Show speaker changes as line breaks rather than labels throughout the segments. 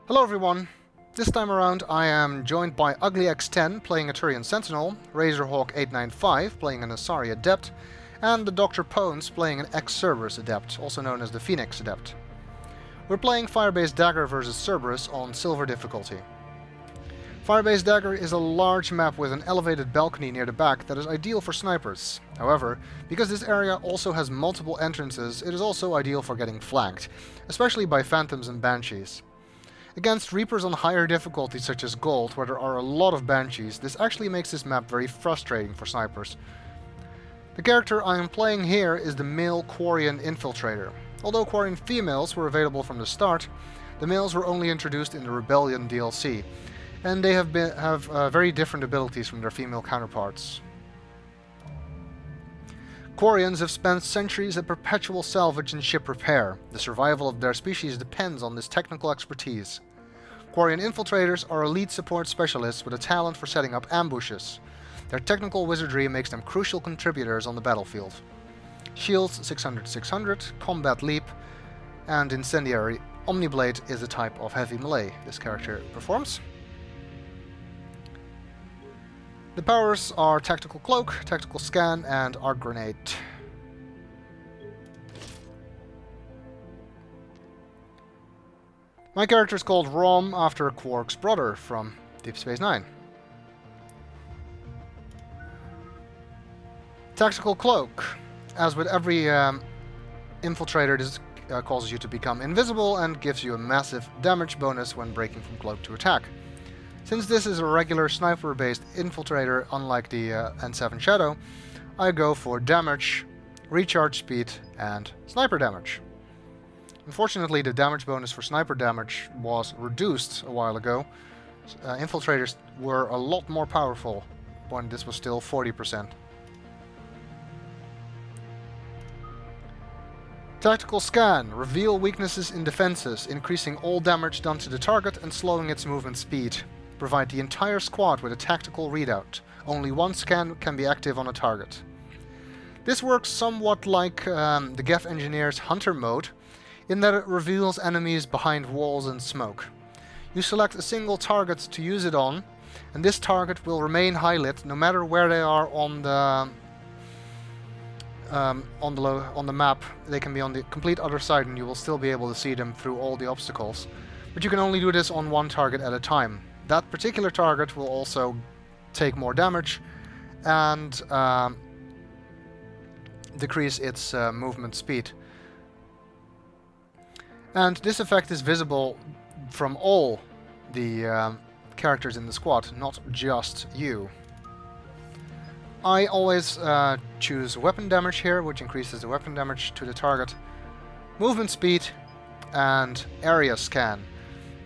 Hello everyone! This time around I am joined by Ugly X10 playing a Turian Sentinel, Razorhawk895 playing an Asari Adept, and the Dr. Pones playing an ex-Cerberus Adept, also known as the Phoenix Adept. We're playing Firebase Dagger versus Cerberus on Silver difficulty. Firebase Dagger is a large map with an elevated balcony near the back that is ideal for snipers. However, because this area also has multiple entrances, it is also ideal for getting flanked, especially by phantoms and banshees. Against Reapers on higher difficulty such as Gold, where there are a lot of banshees, this actually makes this map very frustrating for snipers. The character I am playing here is the male Quarian infiltrator. Although Quarian females were available from the start, the males were only introduced in the Rebellion DLC, and they have very different abilities from their female counterparts. Quarians have spent centuries at perpetual salvage and ship repair. The survival of their species depends on this technical expertise. Quarian infiltrators are elite support specialists with a talent for setting up ambushes. Their technical wizardry makes them crucial contributors on the battlefield. Shields 600-600, Combat Leap, and Incendiary Omniblade is a type of heavy melee this character performs. The powers are Tactical Cloak, Tactical Scan, and Arc Grenade. My character is called Rom after Quark's brother from Deep Space Nine. Tactical Cloak. As with every infiltrator, this causes you to become invisible and gives you a massive damage bonus when breaking from cloak to attack. Since this is a regular sniper-based infiltrator, unlike the N7 Shadow, I go for damage, recharge speed, and sniper damage. Unfortunately, the damage bonus for sniper damage was reduced a while ago. Infiltrators were a lot more powerful when this was still 40%. Tactical Scan. Reveal weaknesses in defenses, increasing all damage done to the target and slowing its movement speed. Provide the entire squad with a tactical readout. Only one scan can be active on a target. This works somewhat like the Geth Engineer's Hunter mode, in that it reveals enemies behind walls and smoke. You select a single target to use it on, and this target will remain highlit no matter where they are on the map. They can be on the complete other side and you will still be able to see them through all the obstacles. But you can only do this on one target at a time. That particular target will also take more damage and decrease its movement speed. And this effect is visible from all the characters in the squad, not just you. I always choose weapon damage here, which increases the weapon damage to the target, movement speed, and area scan.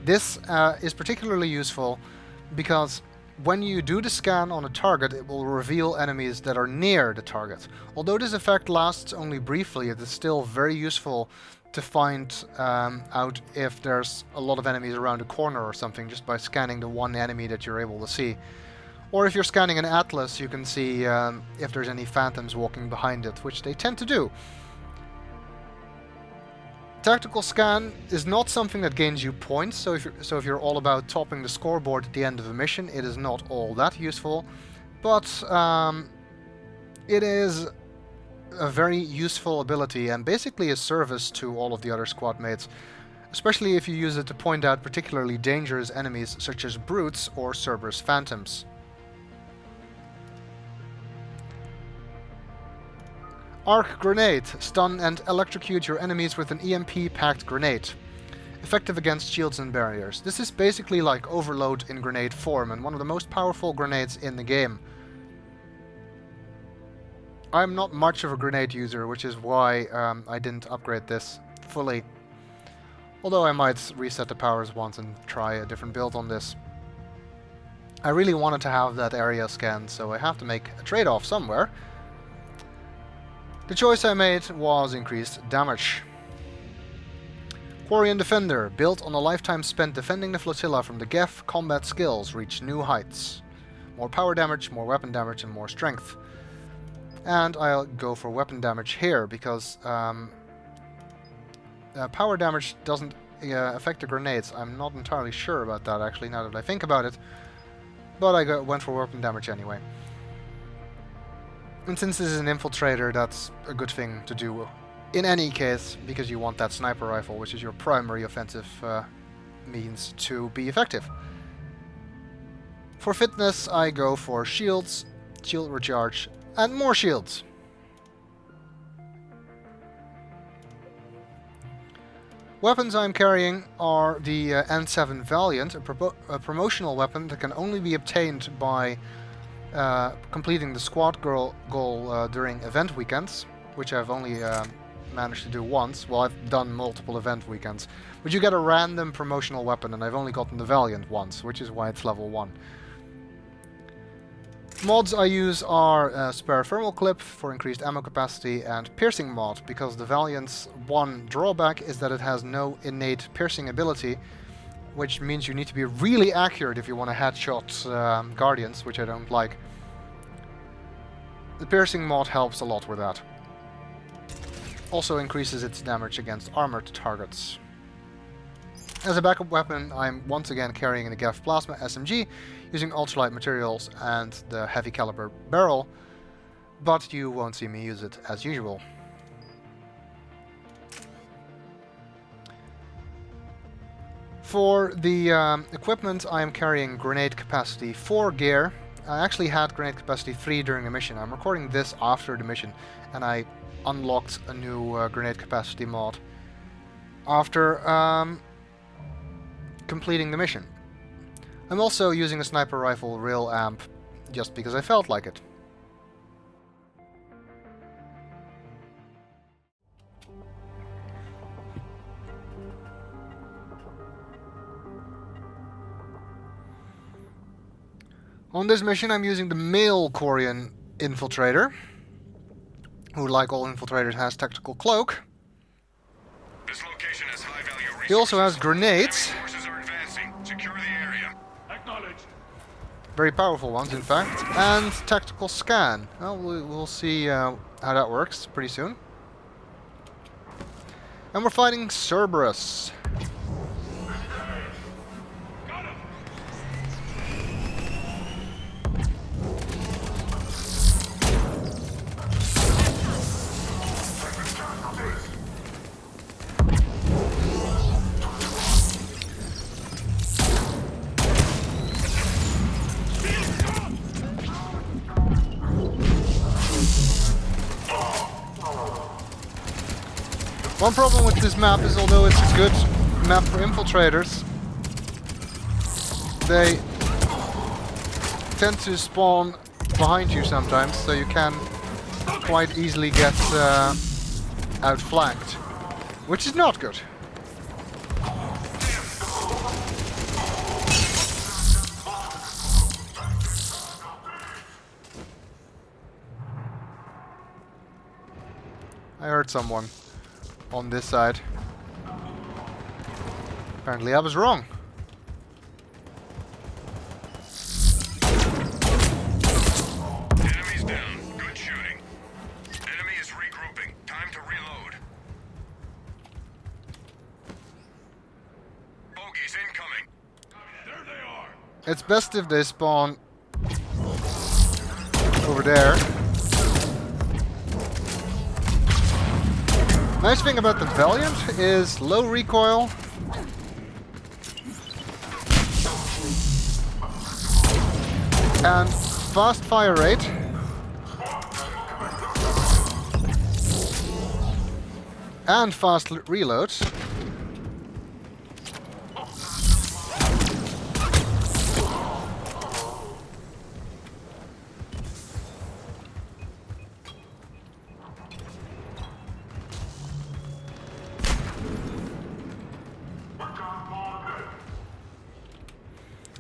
This is particularly useful because when you do the scan on a target, it will reveal enemies that are near the target. Although this effect lasts only briefly, it is still very useful to find out if there's a lot of enemies around a corner or something, just by scanning the one enemy that you're able to see. Or if you're scanning an atlas, you can see if there's any phantoms walking behind it, which they tend to do. Tactical Scan is not something that gains you points, so if you're all about topping the scoreboard at the end of a mission, it is not all that useful, but it is a very useful ability and basically a service to all of the other squad mates, especially if you use it to point out particularly dangerous enemies such as brutes or Cerberus phantoms. Arc Grenade. Stun and electrocute your enemies with an EMP-packed grenade. Effective against shields and barriers. This is basically like Overload in grenade form and one of the most powerful grenades in the game. I'm not much of a grenade user, which is why I didn't upgrade this fully. Although I might reset the powers once and try a different build on this. I really wanted to have that area scan, so I have to make a trade-off somewhere. The choice I made was increased damage. Quarian Defender. Built on a lifetime spent defending the flotilla from the Geth, combat skills reach new heights. More power damage, more weapon damage, and more strength. And I'll go for weapon damage here, because power damage doesn't effective grenades. I'm not entirely sure about that actually, now that I think about it. But I went for weapon damage anyway. And since this is an infiltrator, that's a good thing to do in any case, because you want that sniper rifle, which is your primary offensive means to be effective. For fitness, I go for shields, shield recharge, and more shields. Weapons I'm carrying are the N7 Valiant, a promotional weapon that can only be obtained by completing the squad goal during event weekends, which I've only managed to do once. Well, I've done multiple event weekends. But you get a random promotional weapon, and I've only gotten the Valiant once, which is why it's level 1. Mods I use are spare thermal clip for increased ammo capacity and piercing mod, because the Valiant's one drawback is that it has no innate piercing ability, which means you need to be really accurate if you want to headshot Guardians, which I don't like. The piercing mod helps a lot with that. Also increases its damage against armored targets. As a backup weapon, I'm once again carrying the Gav Plasma SMG, using ultralight materials and the heavy caliber barrel, but you won't see me use it as usual. For the equipment, I am carrying grenade capacity 4 gear. I actually had grenade capacity 3 during the mission. I'm recording this after the mission, and I unlocked a new grenade capacity mod after completing the mission. I'm also using a sniper rifle rail amp just because I felt like it. On this mission I'm using the male Quarian infiltrator, who, like all infiltrators, has tactical cloak.
This location has high value resources.
He also has grenades.
Forces are advancing. Secure the area. Acknowledged.
Very powerful ones, in fact. And tactical scan. Well, we'll see how that works pretty soon. And we're fighting Cerberus. One problem with this map is, although it's a good map for infiltrators, they tend to spawn behind you sometimes, so you can quite easily get outflanked, which is not good. I heard someone on this side. Apparently I was wrong.
Enemies down. Good shooting. Enemy is regrouping. Time to reload. Bogeys incoming. There they are.
It's best if they spawn over there. Nice thing about the Valiant is low recoil and fast fire rate. And fast reloads.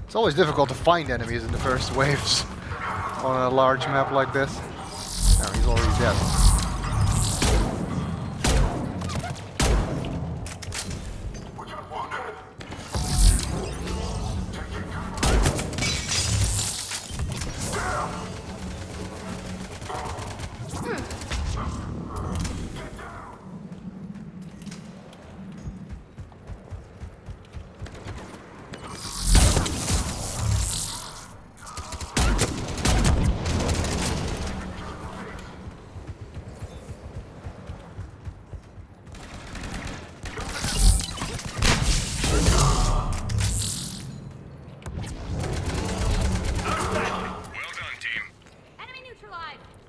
It's always difficult to find enemies in the first waves on a large map like this. No, he's already dead.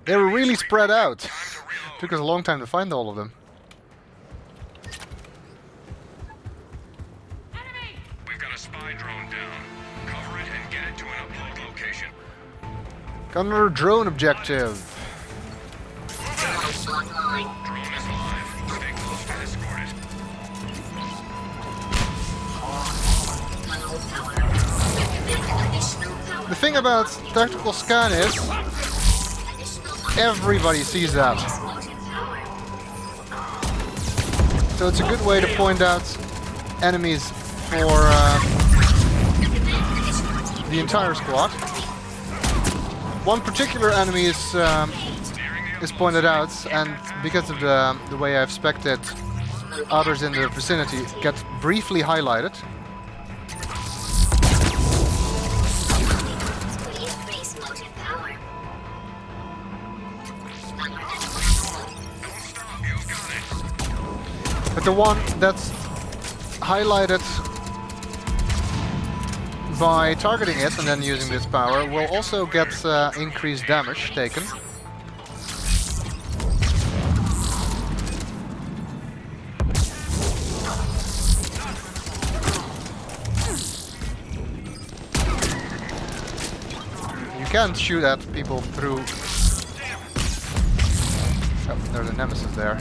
They were really spread out. Took us a long time to find all of them.
We've got a spy drone down. Cover it and get it to an upload location.
Got another drone objective.
Drone is live. Stay close to escort it.
The thing about tactical scan is everybody sees that. So it's a good way to point out enemies for the entire squad. One particular enemy is pointed out, and because of the way I've spec'd others in the vicinity get briefly highlighted. But the one that's highlighted by targeting it and then using this power will also get increased damage taken. You can't shoot at people through... Oh, there's a nemesis there.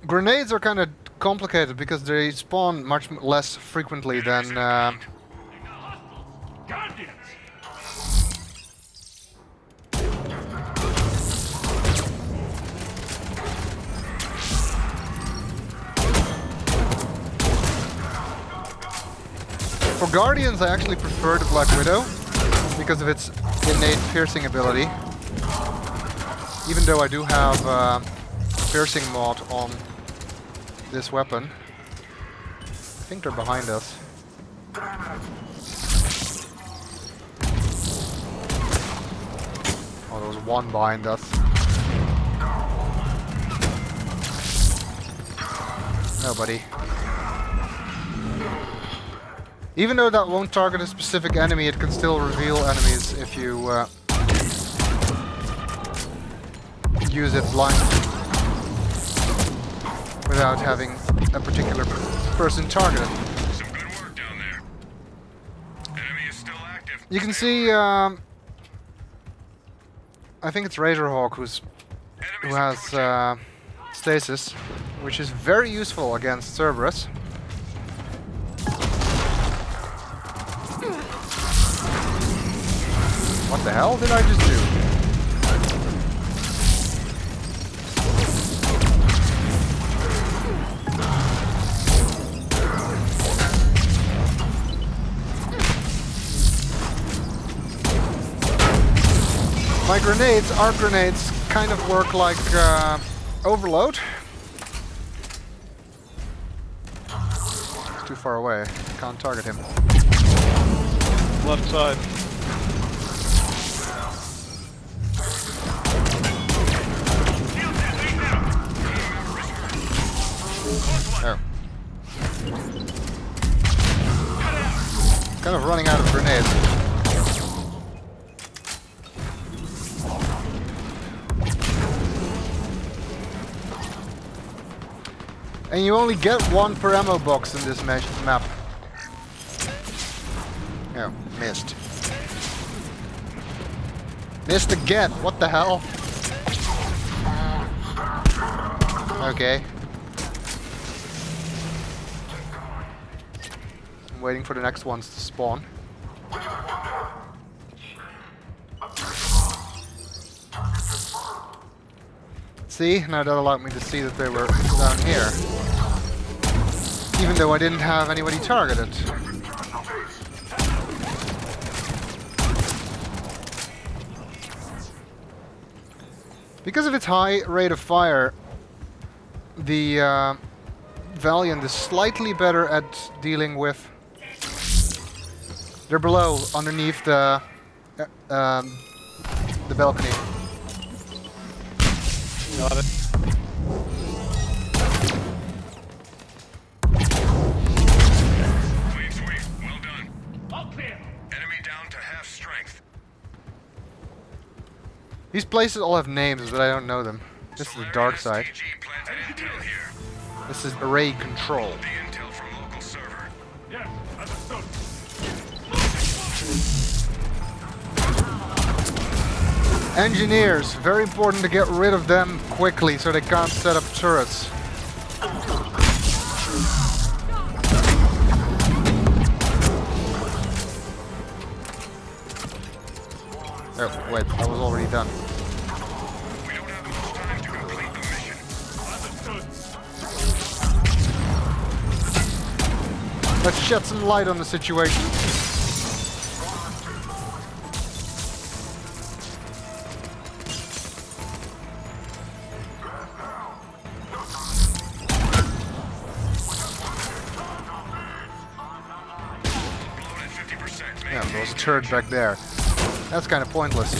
Grenades are kind of complicated because they spawn much less frequently than for Guardians. I actually prefer the Black Widow because of its innate piercing ability. Even though I do have piercing mod on this weapon. I think they're behind us. Oh, there was one behind us. Nobody. Even though that won't target a specific enemy, it can still reveal enemies if you use it blindly, without having a particular person targeted.
Some good work down there. Enemy is still active.
You can see, I think it's Razorhawk who has stasis, which is very useful against Cerberus. What the hell did I just do? My grenades, arc grenades, kind of work like overload. It's too far away. Can't target him.
Left side.
Oh. Kind of running out of grenades. And you only get one per ammo box in this map. Oh, missed. Missed again, what the hell? Okay. I'm waiting for the next ones to spawn. See, now that allowed me to see that they were down here. Even though I didn't have anybody targeted. Because of its high rate of fire, the Valiant is slightly better at dealing with... They're below, underneath the balcony.
Got it.
Clean sweep. Well done. All clear. Enemy down to half strength.
These places all have names, but I don't know them. This is the dark side.
STG planted intel here.
This is array control.
The intel from local server.
Yes, understood.
Engineers, very important to get rid of them quickly so they can't set up turrets. Oh, wait, I was already done.
We don't have much time to complete the mission.
Understood.
Let's shed some light on the situation.
Blown at 50%.
Yeah, there was a turret back there. That's kind of pointless.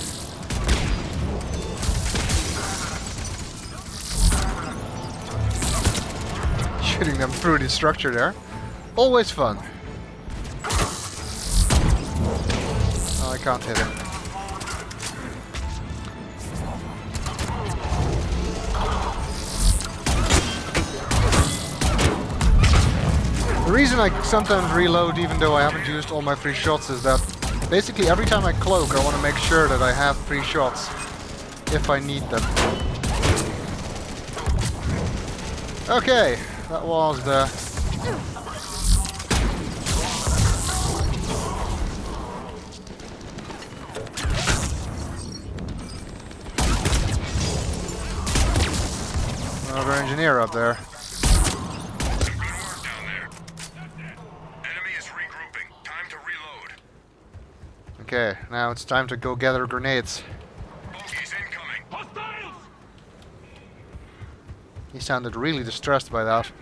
Shooting them through the structure there. Always fun. Oh, I can't hit him. The reason I sometimes reload even though I haven't used all my 3 shots is that basically every time I cloak I want to make sure that I have 3 shots if I need them. Okay, that was the... Another engineer up there.
Some good work down there. Enemy is regrouping. Time to reload.
Okay, now it's time to go gather grenades.
Bogeys incoming.
Hostiles!
He sounded really distressed by that.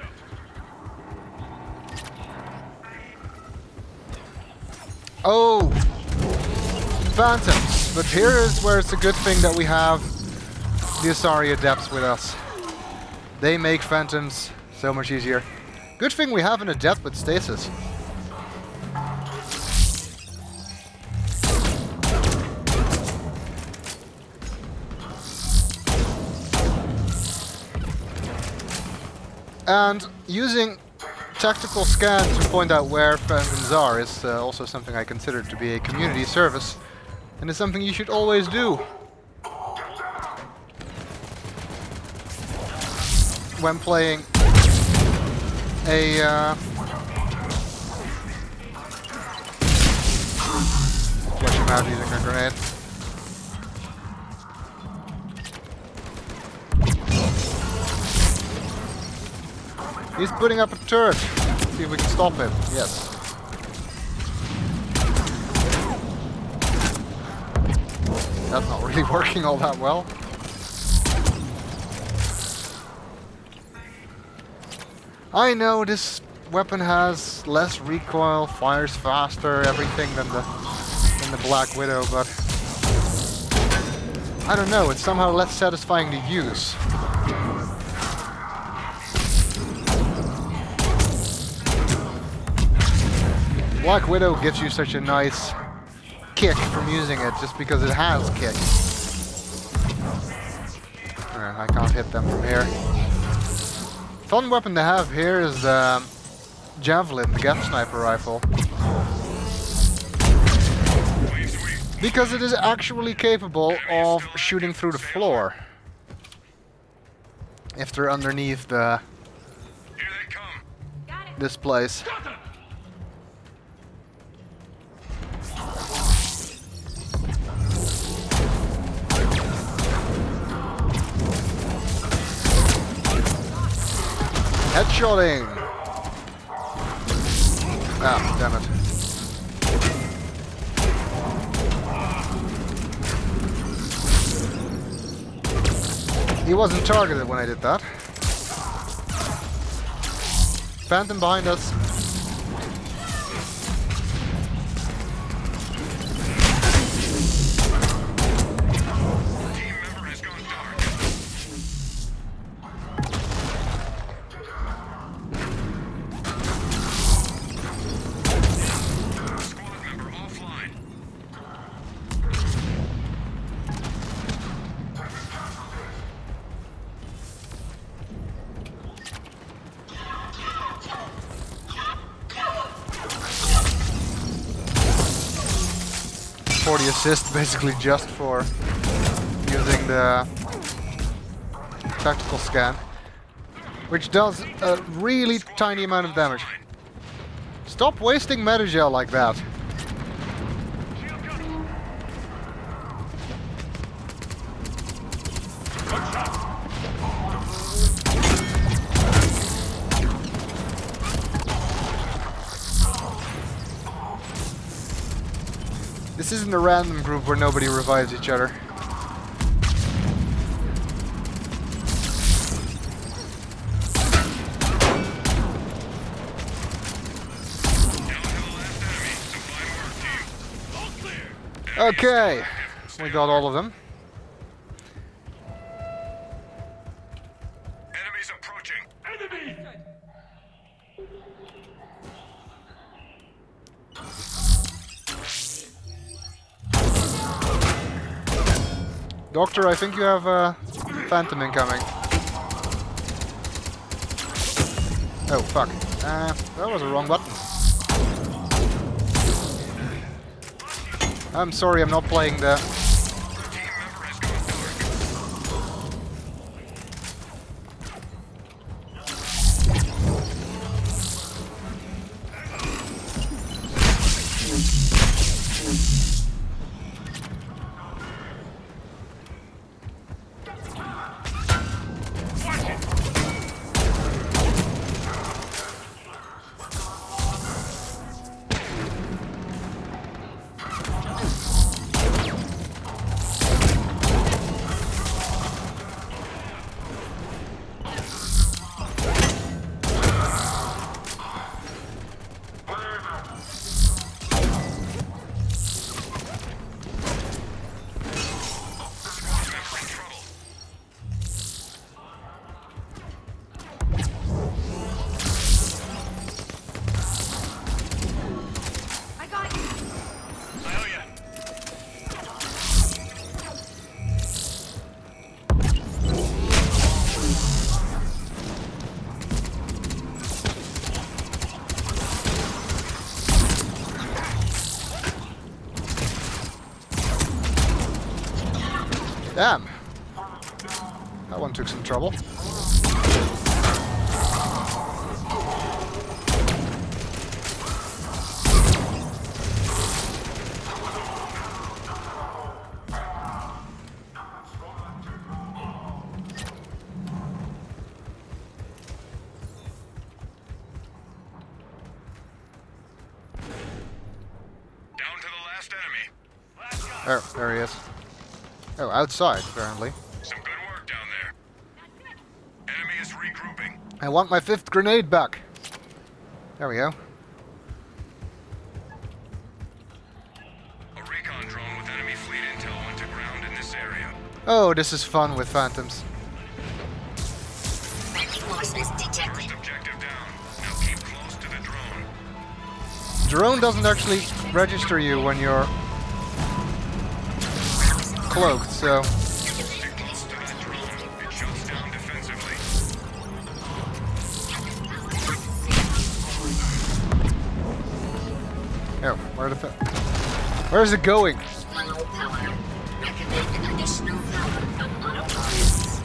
Oh! Phantoms! But here is where it's a good thing that we have the Asari Adepts with us. They make Phantoms so much easier. Good thing we have an Adept with stasis. And using tactical scan to point out where Phantoms are is also something I consider to be a community service, and it's something you should always do when playing a flush him out using a grenade. He's putting up a turret. See if we can stop him. Yes. That's not really working all that well. I know this weapon has less recoil, fires faster, everything than the Black Widow, but I don't know, it's somehow less satisfying to use. Black Widow gives you such a nice kick from using it just because it has kick. I can't hit them from here. Fun weapon to have here is the Javelin, the Gap Sniper rifle. Because it is actually capable of shooting through the floor. If they're underneath the
Here they come.
this place. Headshotting! Ah, damn it. He wasn't targeted when I did that. Phantom behind us.
Team member has gone dark.
for the assist, basically just for using the tactical scan, which does a really tiny amount of damage. Stop wasting metagel like that. This isn't a random group where nobody revives each other. Okay, we got all of them.
Enemies approaching.
Enemy!
Doctor, I think you have a phantom incoming. Oh, fuck. That was a wrong button. I'm sorry, I'm not playing the...
Team member has gone dark.
Damn. That one took some trouble.
Down to the last enemy.
There he is. Oh, outside, apparently.
Some good work down there. Enemy is regrouping.
I want my 5th grenade back. There we go.
A recon drone with enemy fleet intel went to ground in this area.
Oh, this is fun with phantoms.
First objective down. Now keep close to the drone.
Drone doesn't actually register you when you're cloaked, so...
Stick close to that drone. It shuts down defensively.
Oh, where's it going?
Low power. Recommend additional power from autopilots.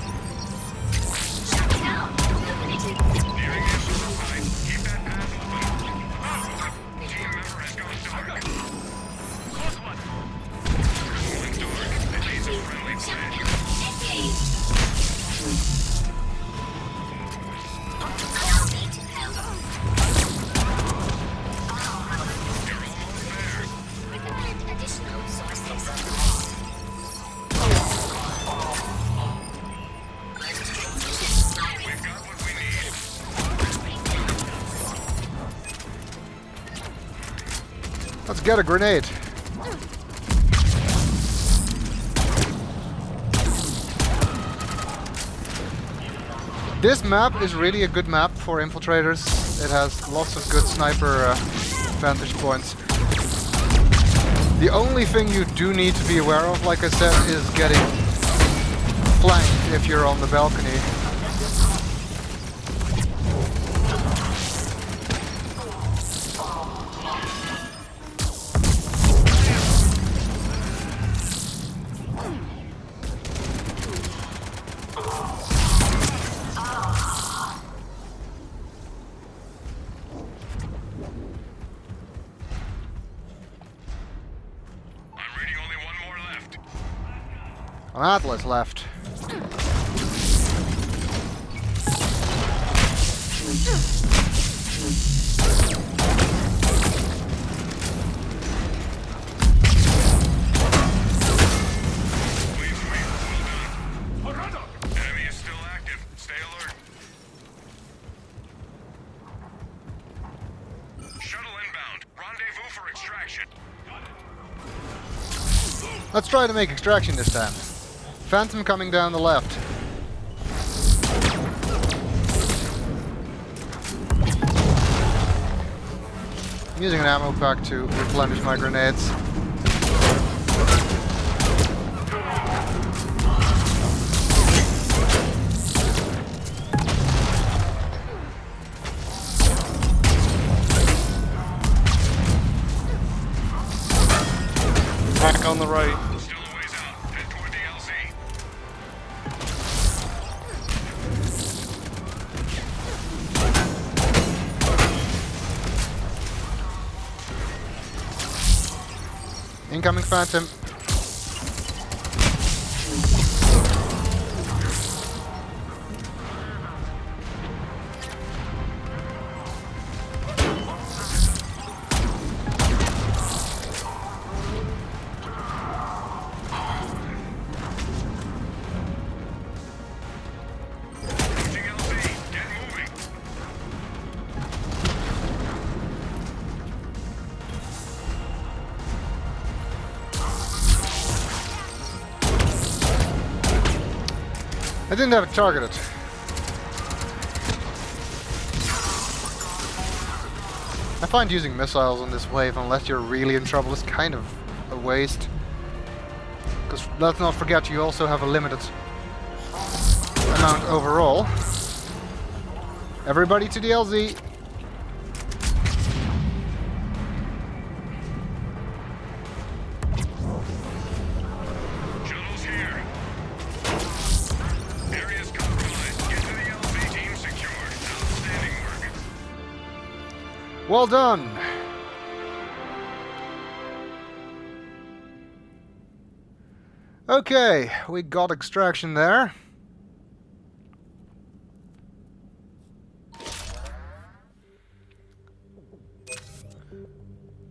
Shut down. Eliminated.
Nearing your server site. Keep that path open. Team member has gone dark.
Close one.
Going dark. It needs a friendly plan.
Engaged. Allow me to help.
You're almost there.
Recommend additional sources.
We've got what we need.
Let's get a grenade. This map is really a good map for infiltrators. It has lots of good sniper vantage points. The only thing you do need to be aware of, like I said, is getting flanked if you're on the balcony. An Atlas left.
Enemy is still active. Stay alert. Shuttle inbound. Rendezvous for extraction.
Let's try to make extraction this time. Phantom coming down the left. I'm using an ammo pack to replenish my grenades.
Back on the right.
Still a ways out. Head toward the LZ.
Incoming Phantom.
Approaching LZ. Get moving.
I didn't have it targeted. I find using missiles on this wave, unless you're really in trouble, is kind of a waste. Because let's not forget, you also have a limited amount overall. Everybody to the LZ.
Shuttle's here. Area's compromised. Get to the LZ. Team secured. Outstanding work.
Well done. Okay, we got extraction there.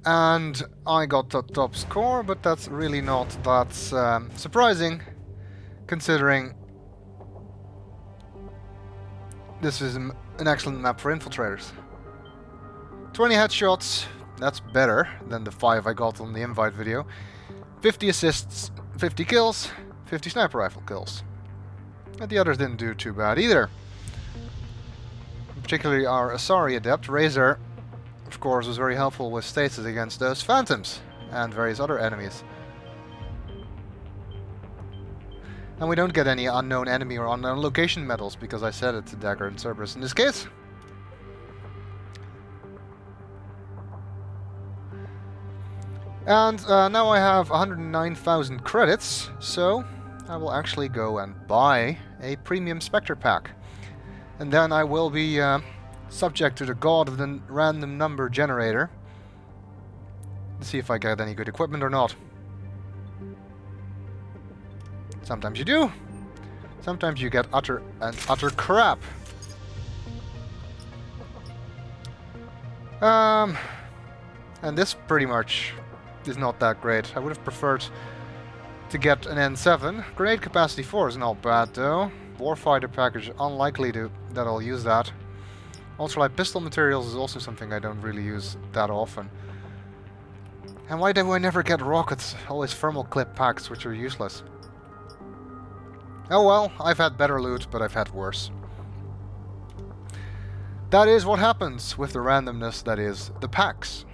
And I got the top score, but that's really not that surprising, considering this is an excellent map for infiltrators. 20 headshots, that's better than the 5 I got on the invite video. 50 assists, 50 kills, 50 sniper rifle kills. And the others didn't do too bad either. Particularly our Asari Adept, Razor, of course, was very helpful with stasis against those phantoms and various other enemies. And we don't get any unknown enemy or unknown location medals because I set it to Dagger and Cerberus in this case. And now I have 109,000 credits, so I will actually go and buy a premium Spectre pack. And then I will be subject to the god of the random number generator. Let's see if I get any good equipment or not. Sometimes you do. Sometimes you get utter crap. And this pretty much is not that great. I would have preferred to get an N7. Grenade capacity 4 is not bad though. Warfighter package, unlikely that I'll use that. Ultralight pistol materials is also something I don't really use that often. And why do I never get rockets? Always thermal clip packs, which are useless. Oh well, I've had better loot, but I've had worse. That is what happens with the randomness that is the packs.